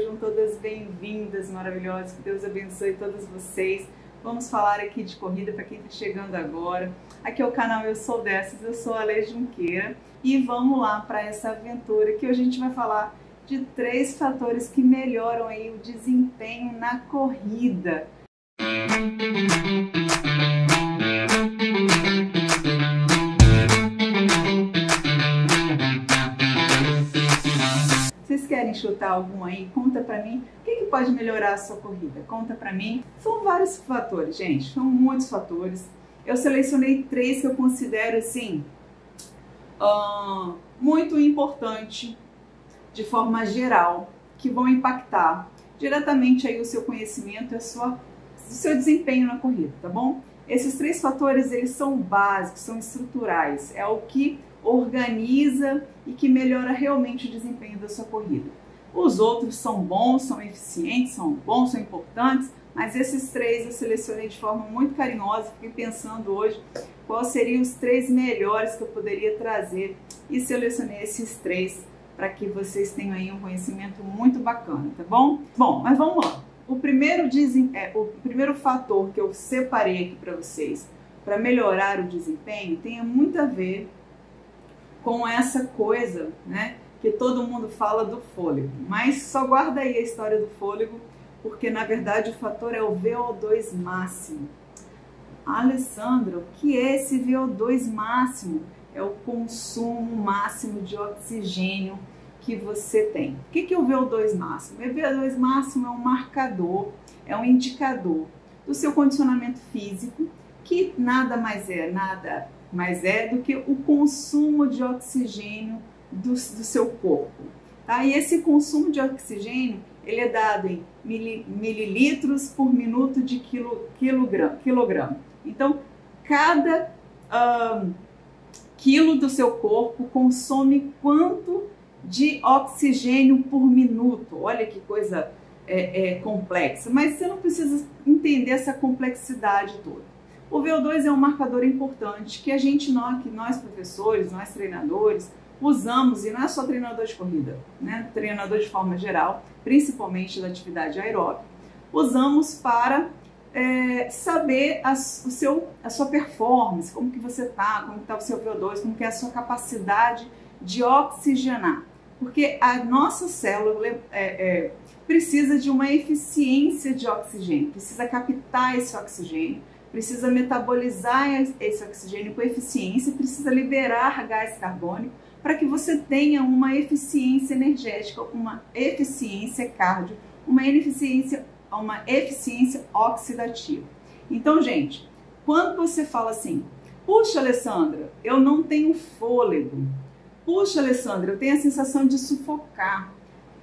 sejam todas bem-vindas, maravilhosas, que Deus abençoe todas vocês. Vamos falar aqui de corrida para quem está chegando agora. Aqui é o canal Eu Sou Dessas, eu sou a Lê Junqueira e vamos lá para essa aventura que hoje a gente vai falar de 3 fatores que melhoram aí o desempenho na corrida. Vocês querem chutar algum aí? Conta pra mim. O que pode melhorar a sua corrida? Conta pra mim. São vários fatores, gente. São muitos fatores. Eu selecionei 3 que eu considero, assim, muito importante, de forma geral, que vão impactar diretamente aí o seu conhecimento e o seu desempenho na corrida, tá bom? Esses 3 fatores, eles são básicos, são estruturais. É o que organiza e que melhora realmente o desempenho da sua corrida. Os outros são bons, são eficientes, são bons, são importantes, mas esses 3 eu selecionei de forma muito carinhosa, fiquei pensando hoje quais seriam os 3 melhores que eu poderia trazer e selecionei esses 3 para que vocês tenham aí um conhecimento muito bacana, tá bom? Bom, mas vamos lá. O primeiro fator que eu separei aqui para vocês para melhorar o desempenho tem muito a ver com essa coisa, né, que todo mundo fala do fôlego, mas só guarda aí a história do fôlego, porque na verdade o fator é o VO2 máximo. Alessandra, o que é esse VO2 máximo? É o consumo máximo de oxigênio que você tem. O que é o VO2 máximo? O VO2 máximo é um marcador, é um indicador do seu condicionamento físico, que nada mais é do que o consumo de oxigênio do seu corpo, tá? E esse consumo de oxigênio, ele é dado em mililitros por minuto de quilograma. Então, cada quilo do seu corpo consome quanto de oxigênio por minuto. Olha que coisa complexa, mas você não precisa entender essa complexidade toda. O VO2 é um marcador importante que nós professores, nós treinadores, usamos, e não é só treinador de corrida, né? Treinador de forma geral, principalmente da atividade aeróbica, usamos para saber a sua performance, como que você está, como está o seu VO2, como que é a sua capacidade de oxigenar. Porque a nossa célula precisa de uma eficiência de oxigênio, precisa captar esse oxigênio, precisa metabolizar esse oxigênio com eficiência, precisa liberar gás carbônico para que você tenha uma eficiência energética, uma eficiência cardio, uma eficiência oxidativa. Então, gente, quando você fala assim, puxa, Alessandra, eu não tenho fôlego, puxa, Alessandra, eu tenho a sensação de sufocar.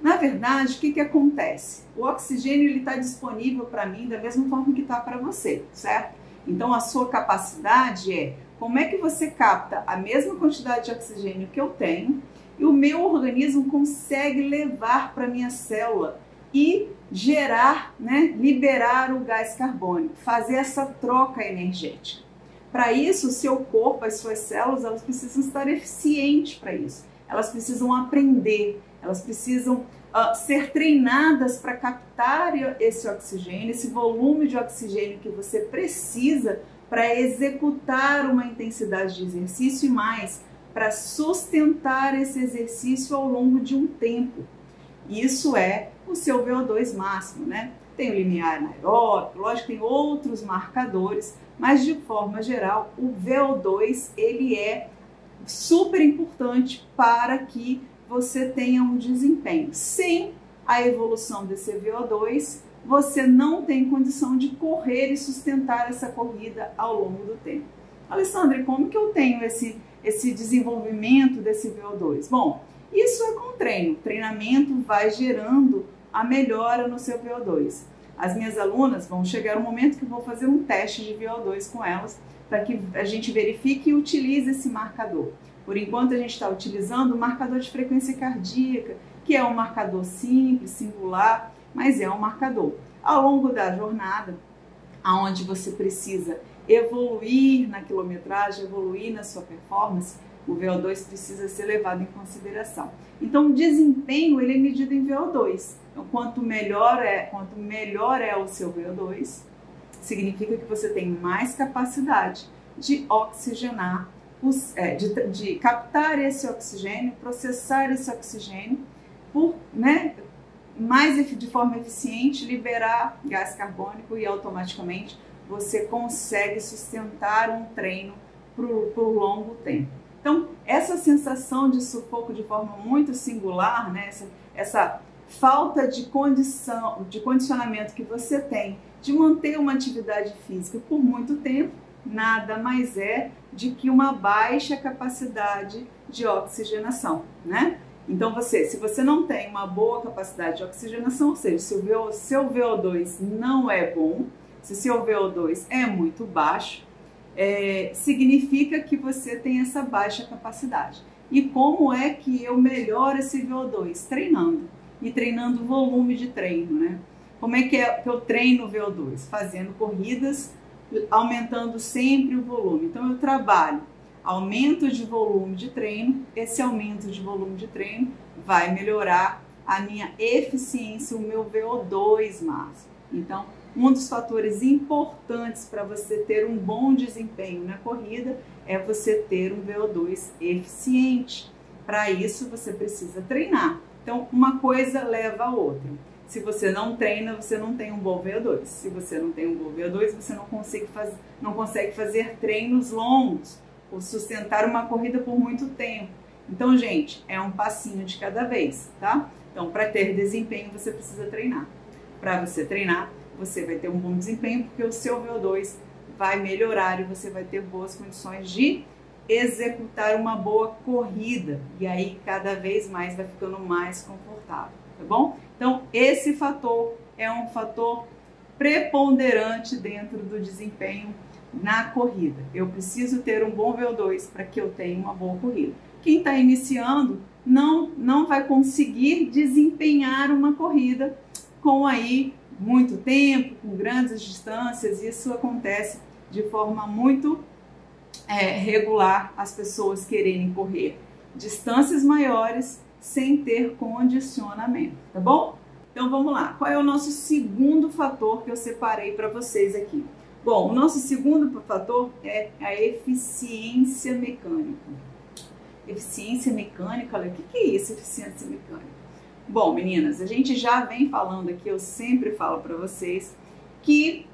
Na verdade, o que acontece? O oxigênio está disponível para mim da mesma forma que está para você, certo? Então, a sua capacidade é como é que você capta a mesma quantidade de oxigênio que eu tenho e o meu organismo consegue levar para a minha célula e gerar, né, liberar o gás carbônico, fazer essa troca energética. Para isso, o seu corpo, as suas células, elas precisam estar eficientes para isso. Elas precisam aprender, elas precisam ser treinadas para captar esse oxigênio, esse volume de oxigênio que você precisa para executar uma intensidade de exercício e mais, para sustentar esse exercício ao longo de um tempo. Isso é o seu VO2 máximo, né? Tem o limiar anaeróbico, lógico, tem outros marcadores, mas de forma geral, o VO2 ele é super importante para que você tenha um desempenho. Sem a evolução desse VO2, você não tem condição de correr e sustentar essa corrida ao longo do tempo. Alessandra, como que eu tenho esse desenvolvimento desse VO2? Bom, isso é com treino. O treinamento vai gerando a melhora no seu VO2. As minhas alunas vão chegar um momento que eu vou fazer um teste de VO2 com elas para que a gente verifique e utilize esse marcador. Por enquanto a gente está utilizando o marcador de frequência cardíaca, que é um marcador simples, singular, mas é um marcador. Ao longo da jornada, aonde você precisa evoluir na quilometragem, evoluir na sua performance, o VO2 precisa ser levado em consideração. Então, o desempenho ele é medido em VO2. Então, quanto melhor é o seu VO2, significa que você tem mais capacidade de oxigenar, de captar esse oxigênio, processar esse oxigênio, de forma eficiente, liberar gás carbônico e automaticamente você consegue sustentar um treino por longo tempo. Então, essa sensação de sufoco de forma muito singular, né? Essa falta de condicionamento que você tem de manter uma atividade física por muito tempo, nada mais é de que uma baixa capacidade de oxigenação, né? Então, se você não tem uma boa capacidade de oxigenação, ou seja, se o seu VO2 não é bom, se o seu VO2 é muito baixo, significa que você tem essa baixa capacidade. E como é que eu melhoro esse VO2? Treinando. E treinando o volume de treino, né? Como é que eu treino o VO2? Fazendo corridas, aumentando sempre o volume. Então, eu trabalho aumento de volume de treino. Esse aumento de volume de treino vai melhorar a minha eficiência, o meu VO2 máximo. Então, um dos fatores importantes para você ter um bom desempenho na corrida é você ter um VO2 eficiente. Para isso, você precisa treinar. Então, uma coisa leva a outra. Se você não treina, você não tem um bom VO2. Se você não tem um bom VO2, você não consegue fazer treinos longos ou sustentar uma corrida por muito tempo. Então, gente, é um passinho de cada vez, tá? Então, para ter desempenho, você precisa treinar. Para você treinar, você vai ter um bom desempenho, porque o seu VO2 vai melhorar e você vai ter boas condições de executar uma boa corrida. E aí, cada vez mais, vai ficando mais confortável, tá bom? Então, esse fator é um fator preponderante dentro do desempenho na corrida. Eu preciso ter um bom VO2 para que eu tenha uma boa corrida. Quem está iniciando não vai conseguir desempenhar uma corrida com aí muito tempo, com grandes distâncias. Isso acontece de forma muito regular, as pessoas quererem correr distâncias maiores sem ter condicionamento, tá bom? Então vamos lá, qual é o nosso segundo fator que eu separei para vocês aqui? Bom, o nosso segundo fator é a eficiência mecânica. Eficiência mecânica, olha, o que é isso, eficiência mecânica? Bom, meninas, a gente já vem falando aqui, eu sempre falo para vocês que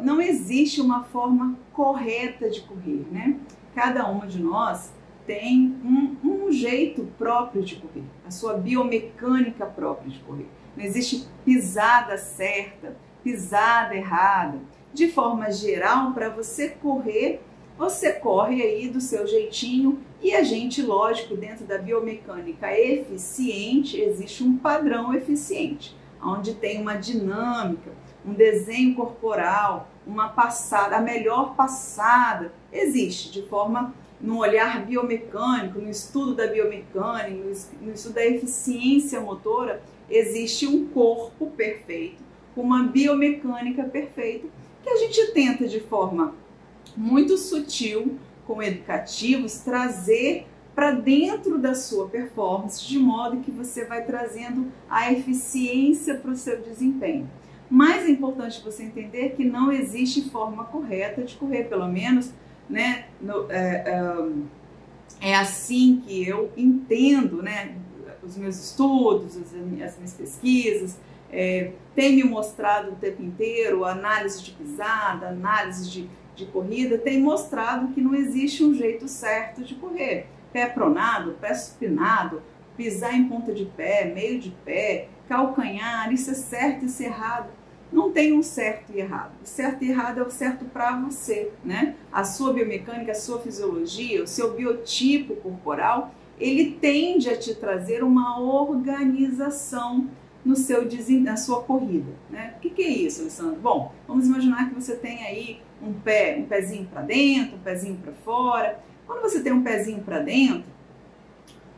não existe uma forma correta de correr, né? Cada uma de nós tem um jeito próprio de correr, a sua biomecânica própria de correr. Não existe pisada certa, pisada errada. De forma geral, para você correr, você corre aí do seu jeitinho e a gente, lógico, dentro da biomecânica eficiente, existe um padrão eficiente, onde tem uma dinâmica, um desenho corporal, uma passada, a melhor passada, existe de forma, no olhar biomecânico, no estudo da biomecânica, no estudo da eficiência motora, existe um corpo perfeito, com uma biomecânica perfeita, que a gente tenta de forma muito sutil, com educativos, trazer para dentro da sua performance, de modo que você vai trazendo a eficiência para o seu desempenho. Mas é importante você entender que não existe forma correta de correr, pelo menos, né, é assim que eu entendo, né, os meus estudos, as minhas pesquisas, tem me mostrado o tempo inteiro, análise de pisada, análise de corrida, tem mostrado que não existe um jeito certo de correr. Pé pronado, pé supinado, pisar em ponta de pé, meio de pé, calcanhar, isso é certo, isso é errado. Não tem um certo e errado. O certo e errado é o certo para você, né? A sua biomecânica, a sua fisiologia, o seu biotipo corporal, ele tende a te trazer uma organização na sua corrida, né? O que é isso, Alessandro? Bom, vamos imaginar que você tem aí um pezinho para dentro, um pezinho para fora. Quando você tem um pezinho para dentro,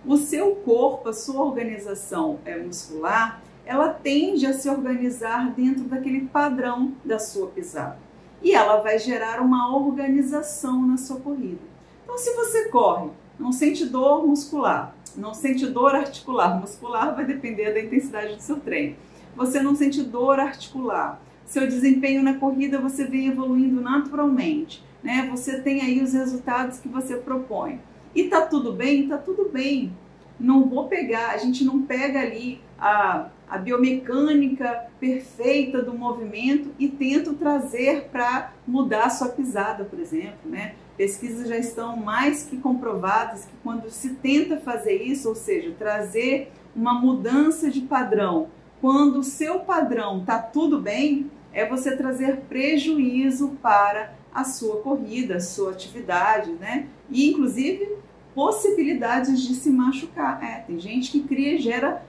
o seu corpo, a sua organização muscular, ela tende a se organizar dentro daquele padrão da sua pisada. E ela vai gerar uma organização na sua corrida. Então, se você corre, não sente dor muscular, não sente dor articular. Muscular vai depender da intensidade do seu treino. Você não sente dor articular. Seu desempenho na corrida você vem evoluindo naturalmente, né? Você tem aí os resultados que você propõe. E tá tudo bem? Tá tudo bem. Não vou pegar, a gente não pega ali a biomecânica perfeita do movimento e tento trazer para mudar a sua pisada, por exemplo, né? Pesquisas já estão mais que comprovadas que quando se tenta fazer isso, ou seja, trazer uma mudança de padrão, quando o seu padrão está tudo bem, é você trazer prejuízo para a sua corrida, a sua atividade, né? E inclusive possibilidades de se machucar. Tem gente que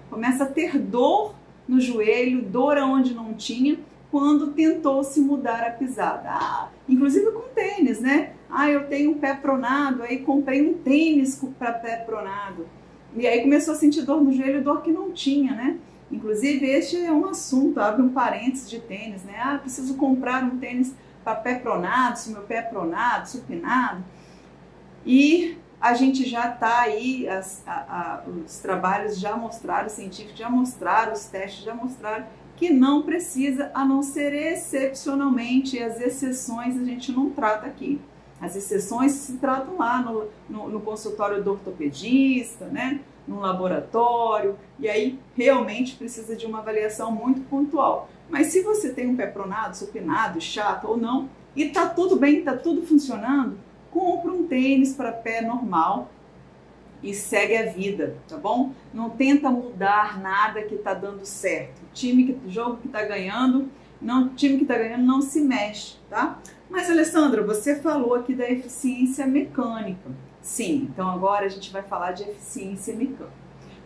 começa a ter dor no joelho, dor onde não tinha, quando tentou se mudar a pisada. Inclusive com tênis, né? Eu tenho um pé pronado, aí comprei um tênis para pé pronado. E aí começou a sentir dor no joelho, dor que não tinha, né? Inclusive este é um assunto, abre um parênteses de tênis, né? Preciso comprar um tênis para pé pronado, se meu pé é pronado, supinado. E a gente já está aí, os trabalhos já mostraram, os científicos já mostraram, os testes já mostraram que não precisa, a não ser excepcionalmente, as exceções a gente não trata aqui. As exceções se tratam lá no consultório do ortopedista, né? No laboratório, e aí realmente precisa de uma avaliação muito pontual. Mas se você tem um pé pronado, supinado, chato ou não, e tá tudo bem, tá tudo funcionando, compra um tênis para pé normal e segue a vida, tá bom? Não tenta mudar nada que tá dando certo. Jogo que tá ganhando, time que tá ganhando não se mexe, tá? Mas, Alessandra, você falou aqui da eficiência mecânica. Sim, então agora a gente vai falar de eficiência mecânica.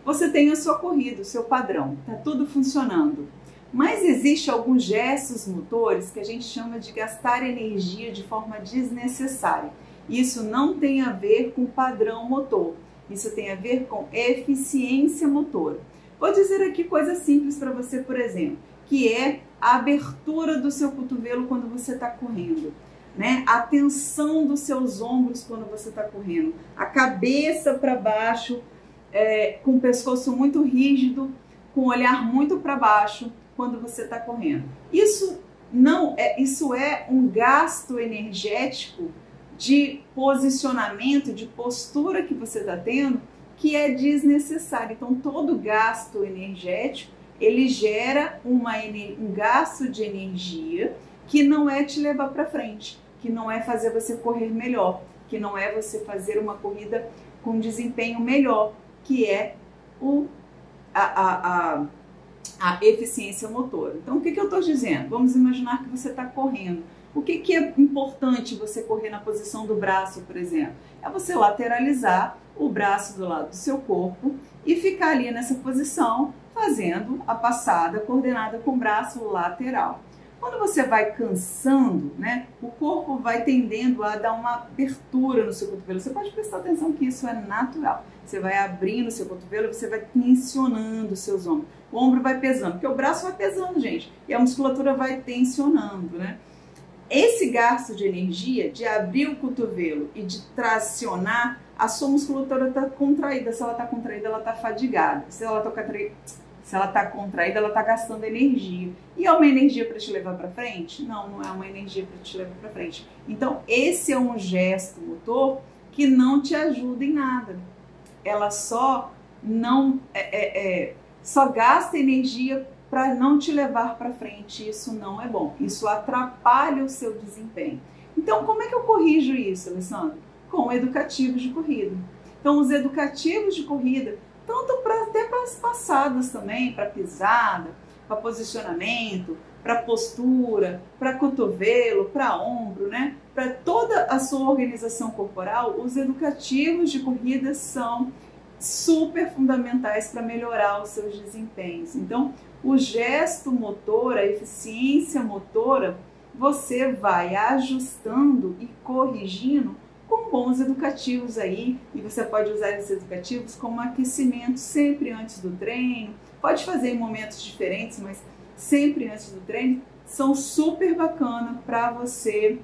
Você tem a sua corrida, o seu padrão, tá tudo funcionando. Mas existe alguns gestos motores que a gente chama de gastar energia de forma desnecessária. Isso não tem a ver com padrão motor, isso tem a ver com eficiência motora. Vou dizer aqui coisas simples para você, por exemplo, que é a abertura do seu cotovelo quando você está correndo, né? A tensão dos seus ombros quando você está correndo, a cabeça para baixo, com o pescoço muito rígido, com o olhar muito para baixo quando você está correndo. Isso é um gasto energético de posicionamento, de postura que você está tendo, que é desnecessário. Então, todo gasto energético, ele gera um gasto de energia que não é te levar para frente, que não é fazer você correr melhor, que não é você fazer uma corrida com desempenho melhor, que é a eficiência motora. Então, o que eu estou dizendo? Vamos imaginar que você está correndo. O que é importante você correr na posição do braço, por exemplo? É você lateralizar o braço do lado do seu corpo e ficar ali nessa posição, fazendo a passada coordenada com o braço lateral. Quando você vai cansando, né, o corpo vai tendendo a dar uma abertura no seu cotovelo. Você pode prestar atenção que isso é natural. Você vai abrindo o seu cotovelo e você vai tensionando os seus ombros. O ombro vai pesando, porque o braço vai pesando, gente, e a musculatura vai tensionando, né? Esse gasto de energia de abrir o cotovelo e de tracionar, a sua musculatura está contraída. Se ela está contraída, ela está fadigada. Se ela está contraída, ela está gastando energia. E é uma energia para te levar para frente? Não, não é uma energia para te levar para frente. Então, esse é um gesto motor que não te ajuda em nada. Ela só gasta energia para não te levar para frente. Isso não é bom. Isso atrapalha o seu desempenho. Então, como é que eu corrijo isso, Alessandra? Com educativos de corrida. Então, os educativos de corrida, tanto até para as passadas também, para pisada, para posicionamento, para postura, para cotovelo, para ombro, né? Para toda a sua organização corporal, os educativos de corrida são super fundamentais para melhorar os seus desempenhos. Então, o gesto motor, a eficiência motora, você vai ajustando e corrigindo com bons educativos aí, e você pode usar esses educativos como aquecimento sempre antes do treino. Pode fazer em momentos diferentes, mas sempre antes do treino, são super bacana para você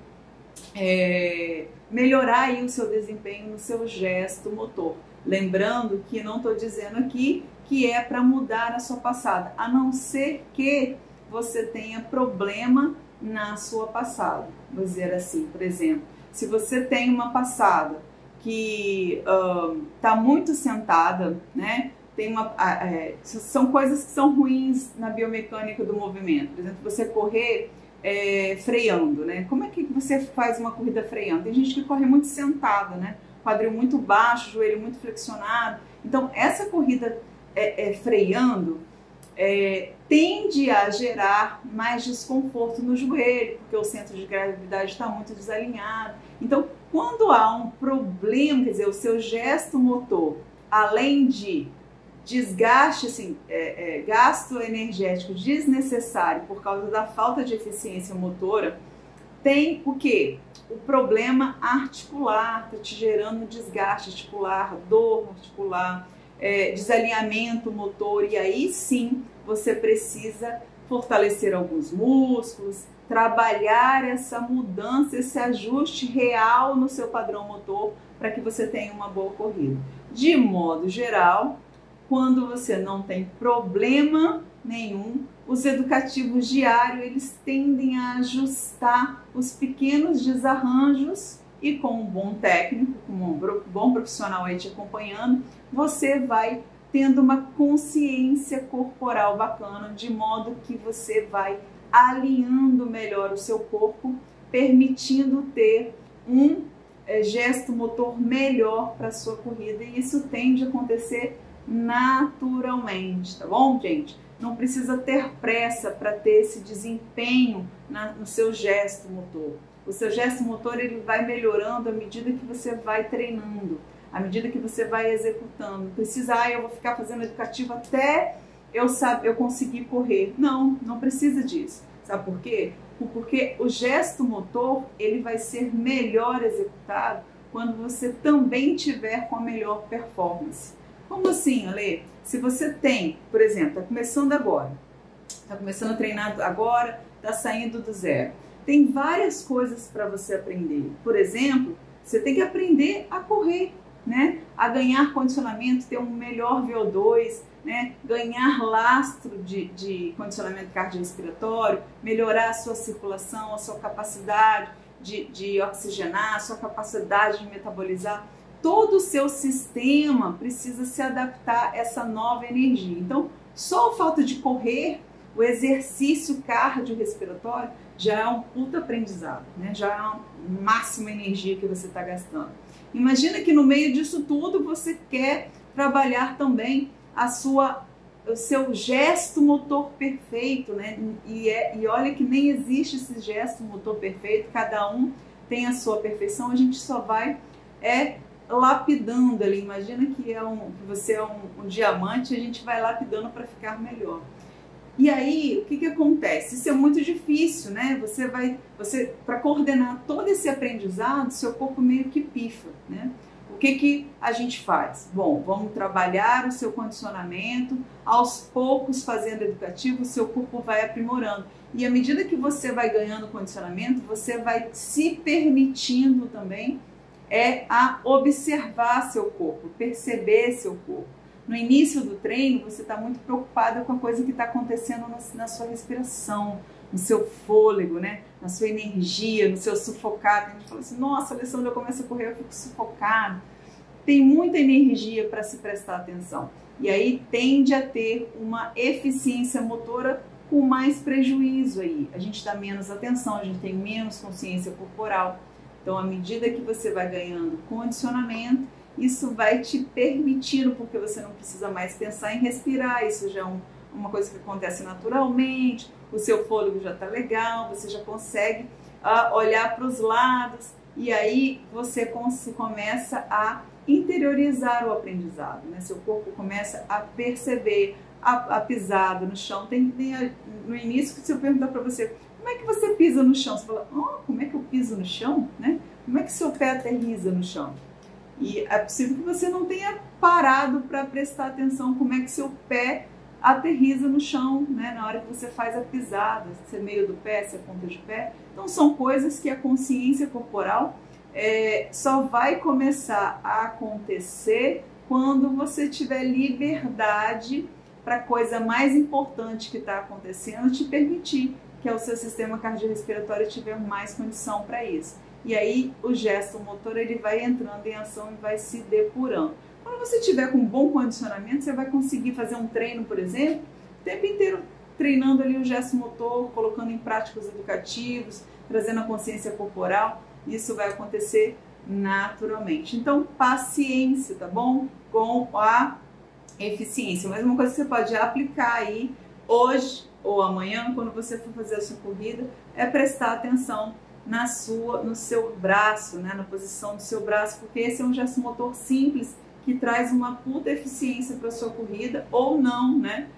melhorar aí o seu desempenho no seu gesto motor. Lembrando que não estou dizendo aqui que é para mudar a sua passada, a não ser que você tenha problema na sua passada. Vou dizer assim, por exemplo, se você tem uma passada que está muito sentada, né? São coisas que são ruins na biomecânica do movimento. Por exemplo, você correr freando, né? Como é que você faz uma corrida freando? Tem gente que corre muito sentada, né? Quadril muito baixo, joelho muito flexionado. Então, essa corrida freando tende a gerar mais desconforto no joelho, porque o centro de gravidade está muito desalinhado. Então, quando há um problema, quer dizer, o seu gesto motor, além de desgaste, assim, gasto energético desnecessário por causa da falta de eficiência motora, tem o quê? O problema articular, está te gerando desgaste articular, dor articular, desalinhamento motor, e aí sim você precisa fortalecer alguns músculos, trabalhar essa mudança, esse ajuste real no seu padrão motor para que você tenha uma boa corrida. De modo geral, quando você não tem problema nenhum, os educativos diários eles tendem a ajustar os pequenos desarranjos e com um bom técnico, com um bom profissional aí te acompanhando, você vai tendo uma consciência corporal bacana, de modo que você vai alinhando melhor o seu corpo, permitindo ter um gesto motor melhor para a sua corrida, e isso tende a acontecer naturalmente, tá bom, gente? Não precisa ter pressa para ter esse desempenho no seu gesto motor. O seu gesto motor ele vai melhorando à medida que você vai treinando, à medida que você vai executando. Não precisa, eu vou ficar fazendo educativo até eu conseguir correr. Não, não precisa disso. Sabe por quê? Porque o gesto motor ele vai ser melhor executado quando você também tiver com a melhor performance. Como assim, Ale? Se você tem, por exemplo, está começando agora, está começando a treinar agora, está saindo do zero. Tem várias coisas para você aprender. Por exemplo, você tem que aprender a correr, né? A ganhar condicionamento, ter um melhor VO2, né? Ganhar lastro de condicionamento cardiorrespiratório, melhorar a sua circulação, a sua capacidade de oxigenar, a sua capacidade de metabolizar. Todo o seu sistema precisa se adaptar a essa nova energia. Então, só o fato de correr, o exercício cardiorrespiratório, já é um puta aprendizado, né? Já é uma máxima energia que você está gastando. Imagina que no meio disso tudo você quer trabalhar também o seu gesto motor perfeito, né? E olha que nem existe esse gesto motor perfeito, cada um tem a sua perfeição, a gente só vai lapidando ali. Imagina que você é um diamante, a gente vai lapidando para ficar melhor. E aí, o que acontece? Isso é muito difícil, né? Para coordenar todo esse aprendizado, seu corpo meio que pifa, né? O que a gente faz? Bom, vamos trabalhar o seu condicionamento, aos poucos fazendo educativo, o seu corpo vai aprimorando. E à medida que você vai ganhando condicionamento, você vai se permitindo também a observar seu corpo, perceber seu corpo. No início do treino, você está muito preocupado com a coisa que está acontecendo na sua respiração, no seu fôlego, né? Na sua energia, no seu sufocado. A gente fala assim, nossa, Alessandra, eu começo a correr, eu fico sufocado. Tem muita energia para se prestar atenção. E aí tende a ter uma eficiência motora com mais prejuízo aí. A gente dá menos atenção, a gente tem menos consciência corporal. Então, à medida que você vai ganhando condicionamento, isso vai te permitindo, porque você não precisa mais pensar em respirar, isso já é uma coisa que acontece naturalmente, o seu fôlego já está legal, você já consegue olhar para os lados, e aí você começa a interiorizar o aprendizado, né? Seu corpo começa a perceber a pisada no chão. No início, se eu perguntar para você, como é que você pisa no chão? Você fala, como é que eu piso no chão? Né? Como é que seu pé aterriza no chão? E é possível que você não tenha parado para prestar atenção como é que seu pé aterriza no chão, né? Na hora que você faz a pisada, se é meio do pé, se é ponta de pé. Então são coisas que a consciência corporal só vai começar a acontecer quando você tiver liberdade para a coisa mais importante que está acontecendo te permitir, que é o seu sistema cardiorrespiratório tiver mais condição para isso. E aí o gesto motor ele vai entrando em ação e vai se depurando. Quando você tiver com bom condicionamento, você vai conseguir fazer um treino, por exemplo, o tempo inteiro treinando ali o gesto motor, colocando em práticas educativos, trazendo a consciência corporal. Isso vai acontecer naturalmente. Então, paciência, tá bom? Com a eficiência. Mas uma coisa que você pode aplicar aí hoje ou amanhã, quando você for fazer a sua corrida, é prestar atenção no seu braço, né? Na posição do seu braço, porque esse é um gesto motor simples que traz uma puta eficiência para a sua corrida ou não, né?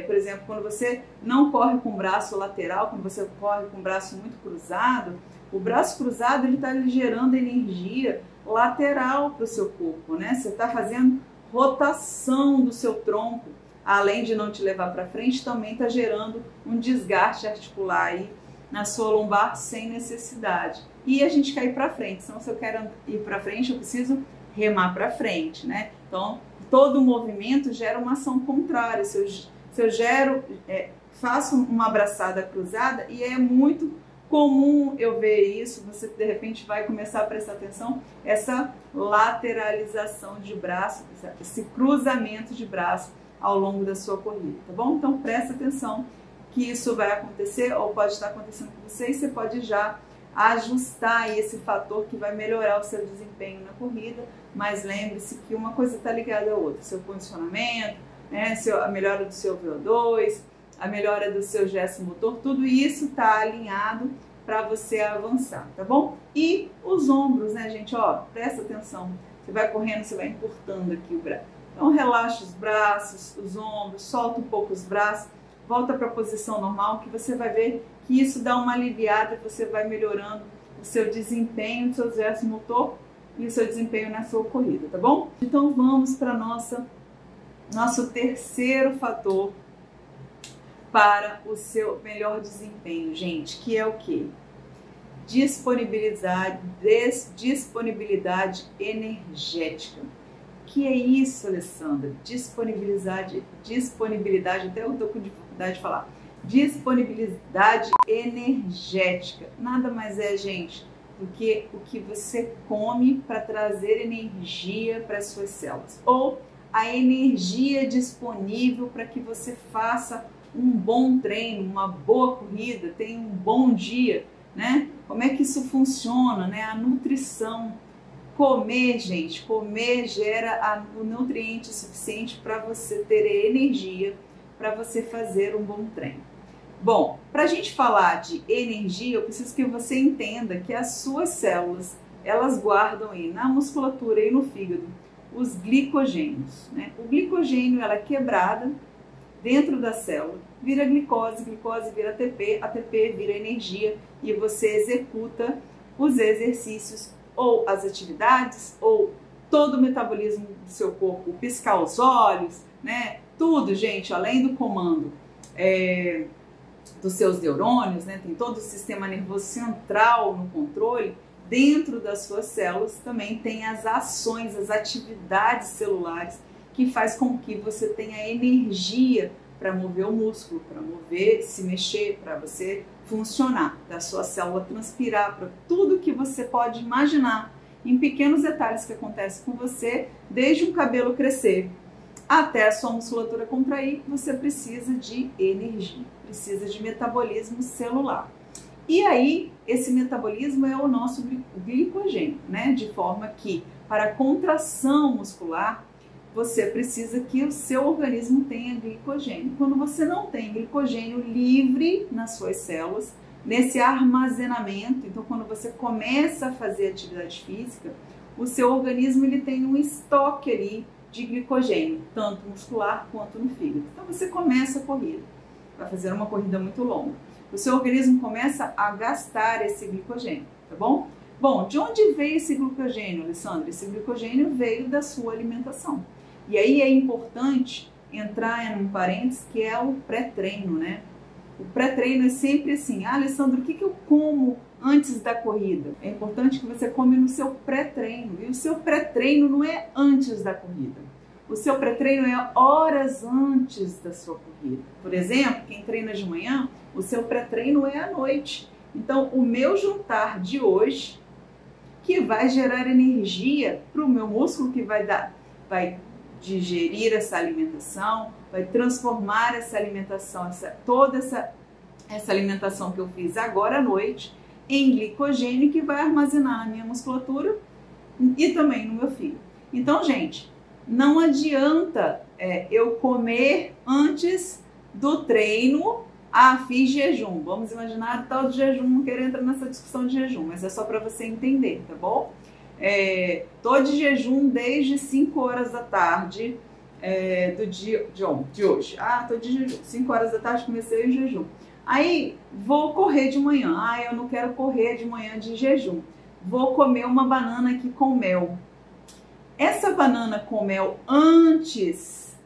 Por exemplo, quando você não corre com o braço lateral, quando você corre com o braço muito cruzado, o braço cruzado ele está gerando energia lateral para o seu corpo, né? Você está fazendo rotação do seu tronco, além de não te levar para frente, também está gerando um desgaste articular aí na sua lombar sem necessidade. E a gente quer ir para frente, então se eu quero ir para frente, eu preciso remar para frente, né? Então, todo movimento gera uma ação contrária. Se eu faço uma abraçada cruzada, e é muito comum eu ver isso, você de repente vai começar a prestar atenção, essa lateralização de braço, esse cruzamento de braço ao longo da sua corrida, tá bom? Então presta atenção que isso vai acontecer ou pode estar acontecendo com você e você pode já ajustar esse fator que vai melhorar o seu desempenho na corrida, mas lembre-se que uma coisa está ligada à outra, seu condicionamento, né, a melhora do seu VO2, a melhora do seu gesto motor, tudo isso está alinhado para você avançar, tá bom? E os ombros, né, gente, ó, presta atenção, você vai correndo, você vai encurtando aqui o braço, então relaxa os braços, os ombros, solta um pouco os braços, volta para a posição normal, que você vai ver que isso dá uma aliviada, você vai melhorando o seu desempenho, o seu gesto motor e o seu desempenho na sua corrida, tá bom? Então vamos para nosso terceiro fator para o seu melhor desempenho, gente, que é o quê? Disponibilidade energética. Que é isso, Alessandra? Disponibilidade, até eu tô com dificuldade de falar. Disponibilidade energética. Nada mais é, gente, do que o que você come para trazer energia para as suas células. Ou a energia disponível para que você faça um bom treino, uma boa corrida, tenha um bom dia, né? Como é que isso funciona, né? A nutrição. Comer, gente, comer gera o nutriente suficiente para você ter energia para você fazer um bom treino. Bom, para a gente falar de energia, eu preciso que você entenda que as suas células, elas guardam aí na musculatura e no fígado os glicogênios, né? O glicogênio, ela é quebrada dentro da célula, vira glicose, glicose vira ATP, ATP vira energia e você executa os exercícios ou as atividades, ou todo o metabolismo do seu corpo, piscar os olhos, né? Tudo, gente, além do comando dos seus neurônios, né? Tem todo o sistema nervoso central no controle, dentro das suas células também tem as ações, as atividades celulares que faz com que você tenha energia para mover o músculo, para mover, se mexer, para você funcionar, da sua célula transpirar, para tudo que você pode imaginar em pequenos detalhes que acontecem com você, desde o cabelo crescer até a sua musculatura contrair, você precisa de energia, precisa de metabolismo celular. E aí, esse metabolismo é o nosso glicogênio, né? De forma que, para a contração muscular, você precisa que o seu organismo tenha glicogênio. Quando você não tem glicogênio livre nas suas células, nesse armazenamento, então quando você começa a fazer atividade física, o seu organismo ele tem um estoque ali de glicogênio, tanto muscular quanto no fígado. Então você começa a corrida, vai fazer uma corrida muito longa. O seu organismo começa a gastar esse glicogênio, tá bom? Bom, de onde veio esse glicogênio, Alessandra? Esse glicogênio veio da sua alimentação. E aí é importante entrar em um parênteses que é o pré-treino, né? O pré-treino é sempre assim, Alessandro, o que eu como antes da corrida? É importante que você come no seu pré-treino, e o seu pré-treino não é antes da corrida. O seu pré-treino é horas antes da sua corrida. Por exemplo, quem treina de manhã, o seu pré-treino é à noite. Então, o meu jantar de hoje, que vai gerar energia para o meu músculo, que vai digerir essa alimentação, vai transformar essa alimentação, toda essa alimentação que eu fiz agora à noite, em glicogênio, que vai armazenar na minha musculatura e também no meu fígado. Então, gente, não adianta eu comer antes do treino. Fiz jejum. Vamos imaginar o tal de jejum, não quero entrar nessa discussão de jejum, mas é só para você entender, tá bom? Tô de jejum desde 5 horas da tarde do dia de hoje. Tô de jejum. 5 horas da tarde comecei o jejum. Aí vou correr de manhã. Eu não quero correr de manhã de jejum. Vou comer uma banana aqui com mel. Essa banana com mel antes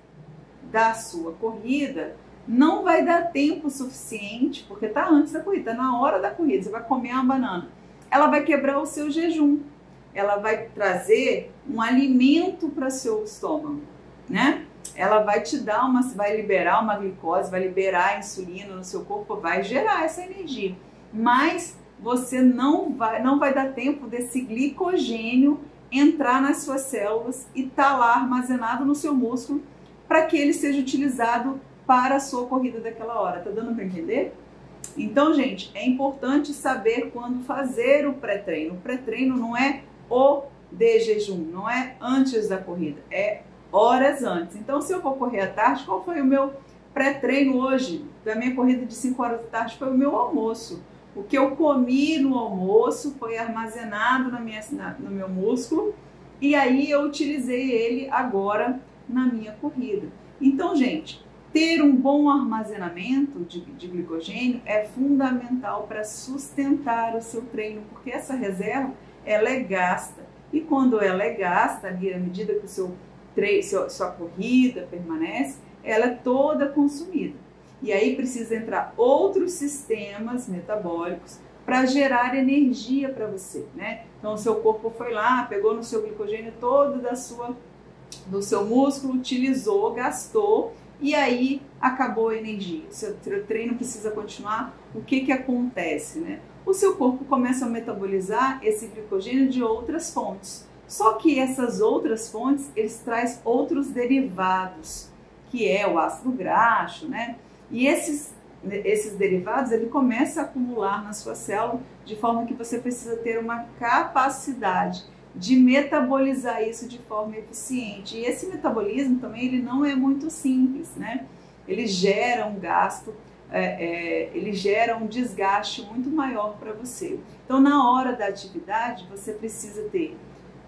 da sua corrida não vai dar tempo suficiente, porque tá antes da corrida, tá na hora da corrida, você vai comer uma banana. Ela vai quebrar o seu jejum. Ela vai trazer um alimento para seu estômago, né? Ela vai te dar vai liberar uma glicose, vai liberar a insulina no seu corpo, vai gerar essa energia. Mas você não vai dar tempo desse glicogênio entrar nas suas células e tá lá armazenado no seu músculo para que ele seja utilizado para a sua corrida daquela hora. Tá dando para entender? Então, gente, é importante saber quando fazer o pré-treino. O pré-treino não é o de jejum, não é antes da corrida, é horas antes. Então, se eu vou correr à tarde, qual foi o meu pré-treino hoje? Da minha corrida de 5 horas da tarde foi o meu almoço. O que eu comi no almoço foi armazenado no meu músculo e aí eu utilizei ele agora na minha corrida. Então, gente, ter um bom armazenamento de glicogênio é fundamental para sustentar o seu treino, porque essa reserva ela é gasta. E quando ela é gasta, ali, à medida que sua corrida permanece, ela é toda consumida. E aí precisa entrar outros sistemas metabólicos para gerar energia para você, né? Então o seu corpo foi lá, pegou no seu glicogênio todo do seu músculo, utilizou, gastou e aí acabou a energia. O seu treino precisa continuar. O que acontece, né? O seu corpo começa a metabolizar esse glicogênio de outras fontes. Só que essas outras fontes, eles trazem outros derivados, que é o ácido graxo, né? E esses derivados, ele começa a acumular na sua célula, de forma que você precisa ter uma capacidade de metabolizar isso de forma eficiente. E esse metabolismo também, ele não é muito simples, né? Ele gera um gasto, ele gera um desgaste muito maior para você. Então, na hora da atividade, você precisa ter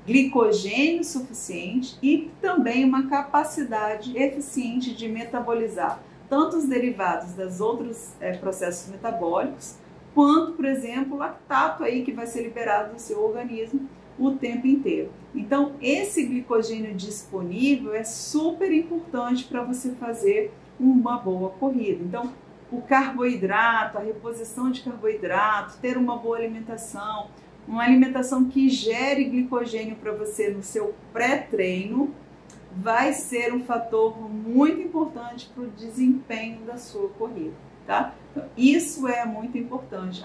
glicogênio suficiente e também uma capacidade eficiente de metabolizar tanto os derivados dos outros processos metabólicos, quanto, por exemplo, o lactato aí que vai ser liberado do seu organismo o tempo inteiro. Então, esse glicogênio disponível é super importante para você fazer uma boa corrida. Então, o carboidrato, a reposição de carboidrato, ter uma boa alimentação, uma alimentação que gere glicogênio para você no seu pré-treino, vai ser um fator muito importante para o desempenho da sua corrida, tá? Então, isso é muito importante.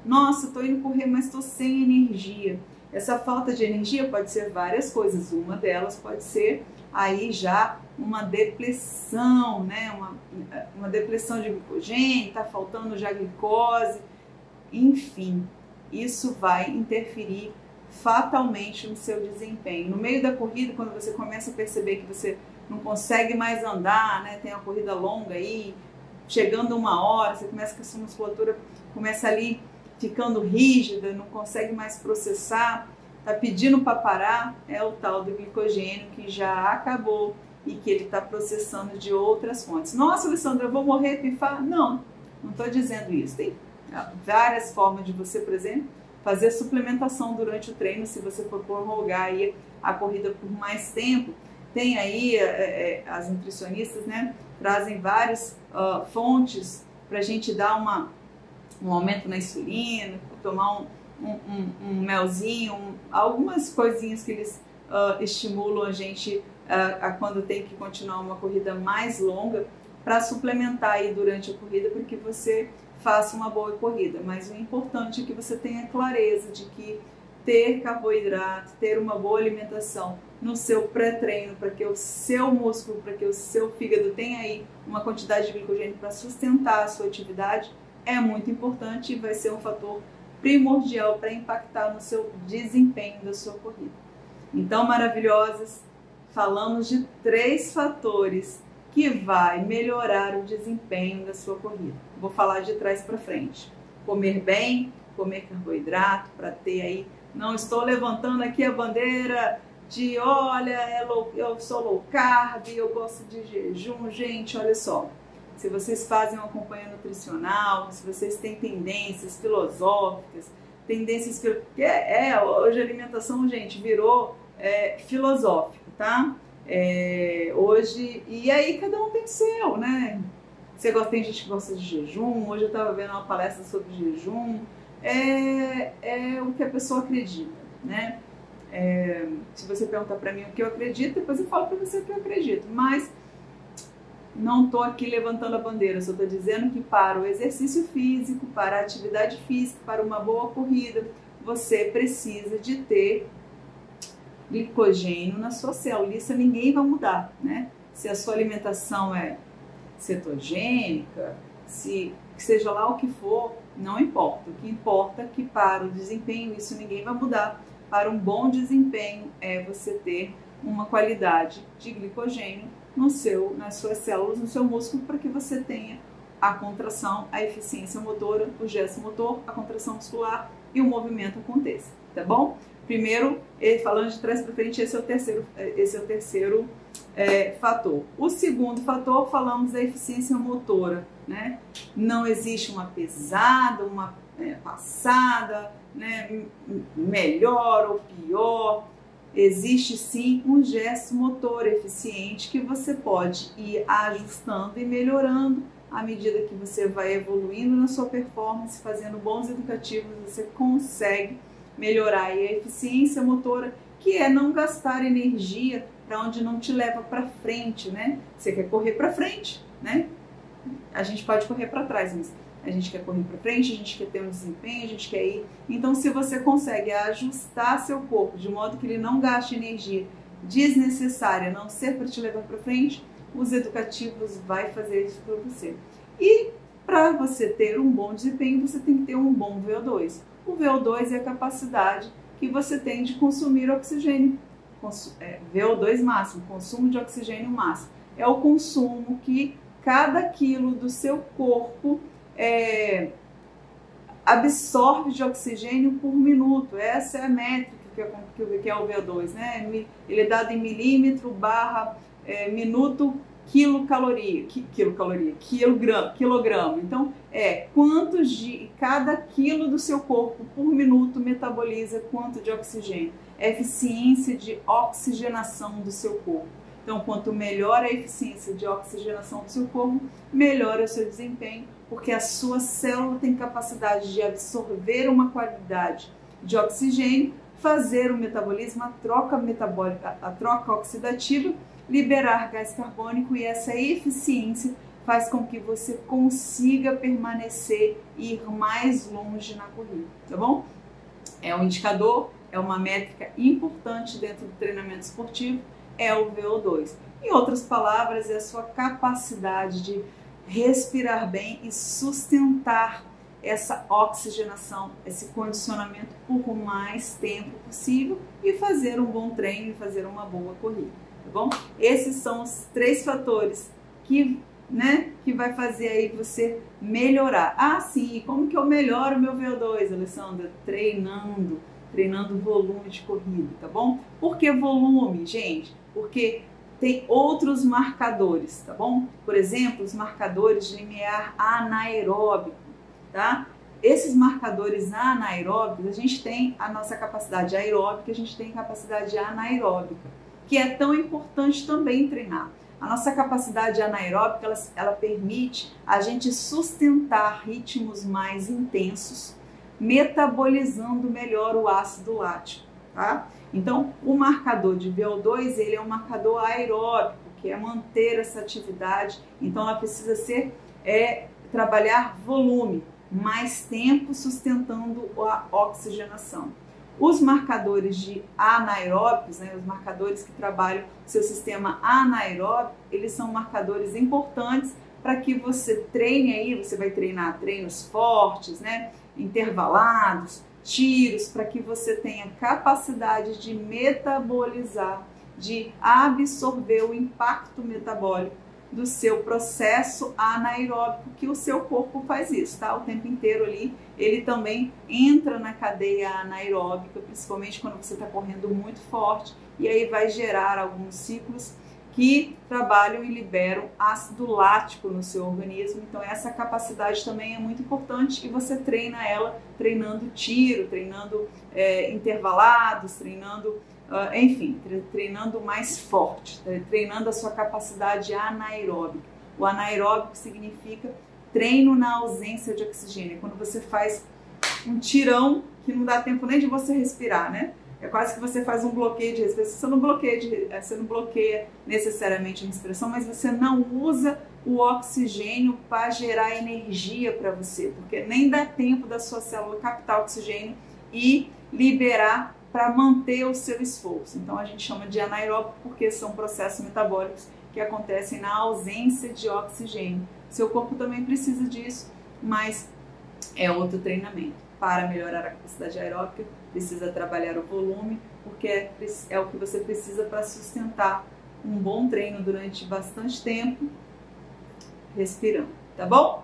Nossa, estou indo correr, mas estou sem energia. Essa falta de energia pode ser várias coisas. Uma delas pode ser aí já uma depressão, né? Uma depressão de glicogênio, está faltando já glicose, enfim, isso vai interferir fatalmente no seu desempenho. No meio da corrida, quando você começa a perceber que você não consegue mais andar, né? Tem uma corrida longa aí, chegando 1 hora, você começa com a sua musculatura, começa ali ficando rígida, não consegue mais processar, tá pedindo para parar, é o tal do glicogênio que já acabou e que ele está processando de outras fontes. Nossa, Alessandra, eu vou morrer, pifar? Não estou dizendo isso. Tem várias formas de você, por exemplo, fazer suplementação durante o treino, se você for prorrogar aí a corrida por mais tempo. Tem aí as nutricionistas, né, trazem várias fontes para a gente dar um aumento na insulina, tomar um melzinho, algumas coisinhas que eles estimulam a gente a quando tem que continuar uma corrida mais longa, para suplementar aí durante a corrida, para que você faça uma boa corrida. Mas o importante é que você tenha clareza de que ter carboidrato, ter uma boa alimentação no seu pré-treino, para que o seu músculo, para que o seu fígado tenha aí uma quantidade de glicogênio para sustentar a sua atividade, é muito importante e vai ser um fator primordial para impactar no seu desempenho da sua corrida. Então, maravilhosas, falamos de 3 fatores que vai melhorar o desempenho da sua corrida. Vou falar de trás para frente. Comer bem, comer carboidrato, para ter aí, não estou levantando aqui a bandeira de, olha, eu sou low carb, eu gosto de jejum. Gente, olha só, se vocês fazem uma campanha nutricional, se vocês têm tendências filosóficas, tendências que hoje a alimentação, gente, virou filosófico, tá? Hoje, e aí cada um tem seu, né? Tem gente que gosta de jejum. Hoje eu estava vendo uma palestra sobre jejum. É o que a pessoa acredita, né? Se você perguntar para mim o que eu acredito, depois eu falo para você o que eu acredito. Mas não estou aqui levantando a bandeira, só estou dizendo que para o exercício físico, para a atividade física, para uma boa corrida, você precisa de ter glicogênio na sua célula. Isso ninguém vai mudar, né? Se a sua alimentação é cetogênica, seja lá o que for, não importa. O que importa é que para o desempenho, isso ninguém vai mudar. Para um bom desempenho é você ter uma qualidade de glicogênio nas suas células, no seu músculo, para que você tenha a contração, a eficiência motora, o gesto motor, a contração muscular e o movimento aconteça, tá bom? Primeiro, falando de trás para frente, esse é o terceiro fator. O segundo fator, falamos da eficiência motora, né? Não existe uma pesada, uma passada, né? Melhor ou pior. Existe sim um gesto motor eficiente que você pode ir ajustando e melhorando à medida que você vai evoluindo na sua performance, fazendo bons educativos, você consegue melhorar aí a eficiência motora, que é não gastar energia para onde não te leva para frente, né? Você quer correr para frente, né? A gente pode correr para trás, mas a gente quer correr para frente, a gente quer ter um desempenho, a gente quer ir. Então, se você consegue ajustar seu corpo de modo que ele não gaste energia desnecessária, a não ser para te levar para frente, os educativos vai fazer isso para você. E para você ter um bom desempenho, você tem que ter um bom VO2. O VO2 é a capacidade que você tem de consumir oxigênio. VO2 máximo, consumo de oxigênio máximo. É o consumo que cada quilo do seu corpo absorve de oxigênio por minuto. Essa é a métrica que é o VO2, né? Ele é dado em milímetro barra minuto quilograma. Então, quantos de cada quilo do seu corpo por minuto metaboliza quanto de oxigênio? É a eficiência de oxigenação do seu corpo. Então, quanto melhor a eficiência de oxigenação do seu corpo, melhor é o seu desempenho, porque a sua célula tem capacidade de absorver uma qualidade de oxigênio, fazer o metabolismo, a troca metabólica, a troca oxidativa, liberar gás carbônico, e essa eficiência faz com que você consiga permanecer e ir mais longe na corrida, tá bom? É um indicador, é uma métrica importante dentro do treinamento esportivo, é o VO2. Em outras palavras, é a sua capacidade de respirar bem e sustentar essa oxigenação, esse condicionamento por mais tempo possível e fazer um bom treino e fazer uma boa corrida, tá bom? Esses são os 3 fatores que vai fazer aí você melhorar. Ah, sim, e como que eu melhoro o meu VO2, Alessandra? Treinando volume de corrida, tá bom? Por que volume, gente? Porque tem outros marcadores, tá bom? Por exemplo, os marcadores de limiar anaeróbico, tá? Esses marcadores anaeróbicos, a gente tem a nossa capacidade aeróbica, a gente tem capacidade anaeróbica, que é tão importante também treinar. A nossa capacidade anaeróbica, ela permite a gente sustentar ritmos mais intensos, metabolizando melhor o ácido lático, tá? Então, o marcador de VO2, ele é um marcador aeróbico, que é manter essa atividade, então ela precisa ser, trabalhar volume, mais tempo sustentando a oxigenação. Os marcadores de anaeróbicos, né, os marcadores que trabalham seu sistema anaeróbico, eles são marcadores importantes para que você treine aí, você vai treinar treinos fortes, né, intervalados, tiros, para que você tenha capacidade de metabolizar, de absorver o impacto metabólico do seu processo anaeróbico, que o seu corpo faz isso, tá? O tempo inteiro ali, ele também entra na cadeia anaeróbica, principalmente quando você está correndo muito forte, e aí vai gerar alguns ciclos que trabalham e liberam ácido lático no seu organismo. Então essa capacidade também é muito importante e você treina ela treinando tiro, treinando intervalados, treinando enfim, treinando mais forte, treinando a sua capacidade anaeróbica. O anaeróbico significa treino na ausência de oxigênio. Quando você faz um tirão que não dá tempo nem de você respirar, né? É quase que você faz um bloqueio de respiração. Você não bloqueia necessariamente a respiração, mas você não usa o oxigênio para gerar energia para você, porque nem dá tempo da sua célula captar oxigênio e liberar para manter o seu esforço. Então a gente chama de anaeróbico porque são processos metabólicos que acontecem na ausência de oxigênio. Seu corpo também precisa disso, mas é outro treinamento. Para melhorar a capacidade aeróbica, precisa trabalhar o volume, porque é o que você precisa para sustentar um bom treino durante bastante tempo, respirando, tá bom?